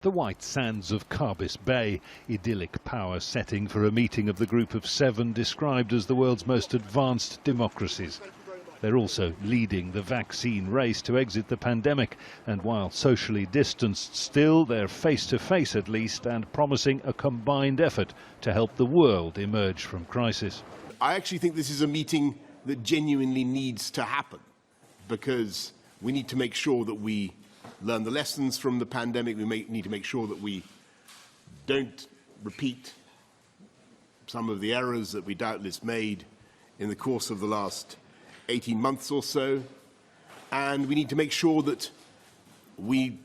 The white sands of Carbis Bay, idyllic power setting for a meeting of the Group of Seven described as the world's most advanced democracies. They're also leading the vaccine race to exit the pandemic, and while socially distanced still, they're face-to-face at least, and promising a combined effort to help the world emerge from crisis. I actually think this is a meeting that genuinely needs to happen, because we need to make sure that we learn the lessons from the pandemic. We need to make sure that we don't repeat some of the errors that we doubtless made in the course of the last 18 months or so. And we need to make sure that we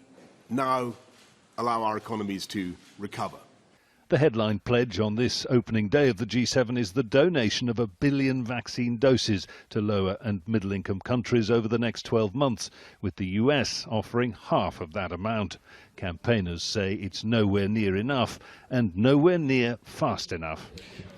now allow our economies to recover. The headline pledge on this opening day of the G7 is the donation of 1 billion vaccine doses to lower and middle-income countries over the next 12 months, with the US offering half of that amount. Campaigners say it's nowhere near enough and nowhere near fast enough.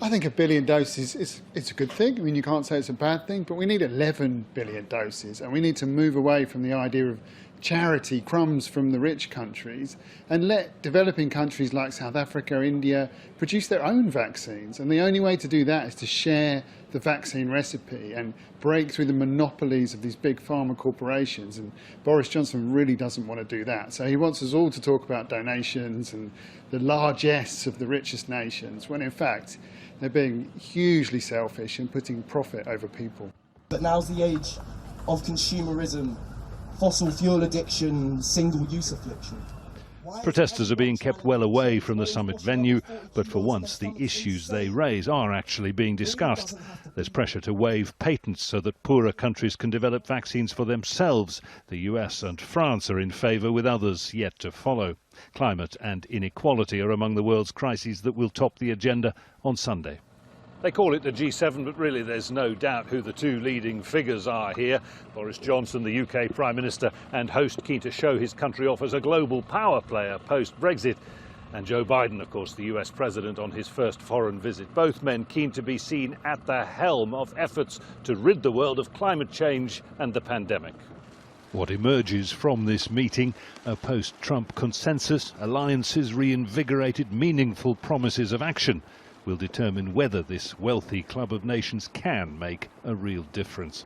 I think 1 billion doses it's a good thing. I mean, you can't say it's a bad thing, but we need 11 billion doses, and we need to move away from the idea of charity crumbs from the rich countries and let developing countries like South Africa, India produce their own vaccines. And the only way to do that is to share the vaccine recipe and break through the monopolies of these big pharma corporations. And Boris Johnson really doesn't want to do that. So he wants us all to talk about donations and the largesse of the richest nations, when in fact they're being hugely selfish and putting profit over people. But now's the age of consumerism, fossil fuel addiction, single-use affliction. Protesters are being kept well away from the summit venue, but for once the issues they raise are actually being discussed. There's pressure to waive patents so that poorer countries can develop vaccines for themselves. The US and France are in favour, with others yet to follow. Climate and inequality are among the world's crises that will top the agenda on Sunday. They call it the G7, but really there's no doubt who the two leading figures are here. Boris Johnson, the UK Prime Minister and host, keen to show his country off as a global power player post-Brexit. And Joe Biden, of course, the US President on his first foreign visit. Both men keen to be seen at the helm of efforts to rid the world of climate change and the pandemic. What emerges from this meeting? A post-Trump consensus, alliances reinvigorated, meaningful promises of action will determine whether this wealthy club of nations can make a real difference.